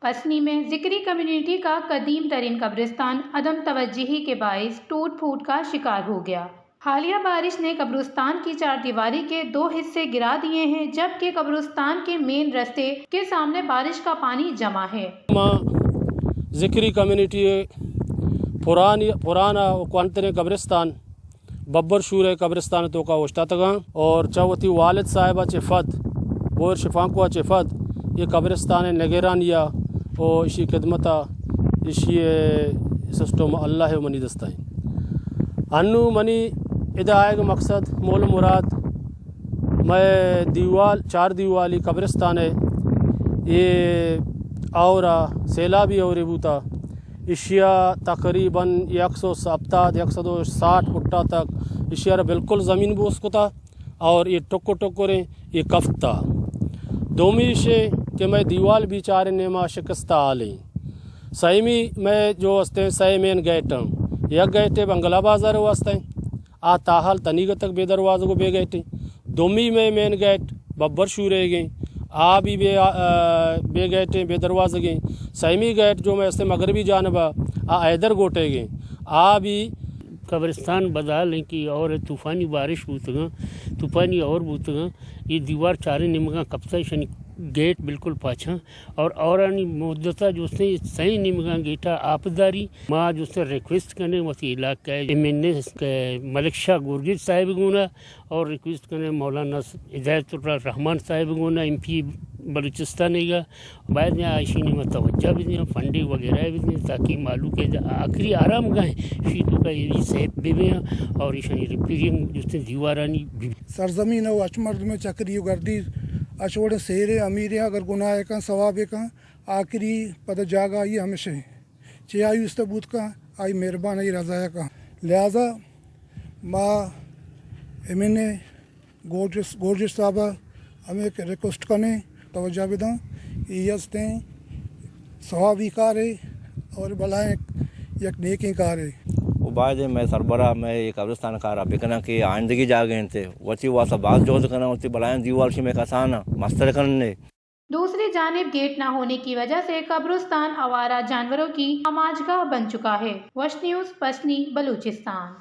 پسنی میں ذکری کمیونٹی کا قدیم ترین قبرستان عدم توجہی کے باعث ٹوٹ پھوٹ کا شکار ہو گیا۔ حالیہ بارش نے قبرستان کی چار دیواری کے 2 حصے گرا دیے ہیں، جبکہ قبرستان کے مین رستے کے سامنے بارش کا پانی جمع ہے۔ ذکری کمیونٹی پرانا کوانتنے قبرستان ببر شور قبرستان تو کا وشتاتگاں اور چوتی والد صاحبہ چفت بور شفان کو چفت یہ قبرستان نگرانیہ اور اسی خدمتہ اسی سسٹم اللہ منی دستائیں انو منی ادائے مقصد مول مراد میں چار دیوالی قبرستان ہے یہ اور سیلابی اور بوتا اشیا تقریباً 170-160 فٹا تک اشیا بالکل زمین بوس کو تھا اور یہ ٹکریں یہ کفتا دومی شے کہ میں دیوال بھی چار نیما شکستہ آلیں سیمی میں جو واسطے سی مین گیٹاں یک گیٹے بنگلہ بازار واسطے آ تاحال تنیگہ تک بے دروازہ کو بے گیٹیں دومی میں مین گیٹ ببر شورے گئیں آ بھی بے گیٹیں بے دروازہ گئیں سیمی گیٹ جو میں اس مغربی جانبہ ایدر گوٹے گئیں آ بھی قبرستان بدال ہیں کہ اور طوفانی بارش بوتگاں طوفانی اور بوتگاں یہ دیوار چارے نمگاں کپتا شنی گیٹ بالکل پاچھا اور مدتا جو سے صحیح نمگاں گیٹا آپداری ماں جو سے ریکویسٹ کرنے وسی علاقہ ملک شاہ گورگیج صاحب گونا اور ریکویسٹ کرنے مولانا ہدایت الرحمان صاحب گونا MP بلوچستان گا بعد میں آئیشی نے متوجہ بھی دیں فنڈی وغیرہ بھی دیں تاکہ معلوم کہ آخری آرام گاہیں شیتوں کا یہ سیب بھی ہیں اور ایشانی ریپیرنگ جو سے دیوارانی بھی سرزمین و اچمرد میں چکری گردی اچوڑ سیرے امیرے اگر گناہ کا ثواب کا آخری پد جاگا یہ ہمیشہ چی آئی استبوت کا آئی مہربان آئی رضایا کا لہذا ما امین گورجس صاحبہ ہمیں ریکویسٹ کرنے توجہ بھی دیں یہ ہستیں ثوابی کار ہے اور بلائیں یک نیکی کار ہے بعد میں سربراہ میں یہ قبرستان کارا بکنا کہ آئندگی جاگیں تھے وچی واسا بعض جوز کرنا ہوتی بلائیں دیوار سے میں کسانا مستر کرنے دوسری جانب گیٹ نہ ہونے کی وجہ سے قبرستان آوارہ جانوروں کی آماجگاہ بن چکا ہے۔ وش نیوز پسنی بلوچستان۔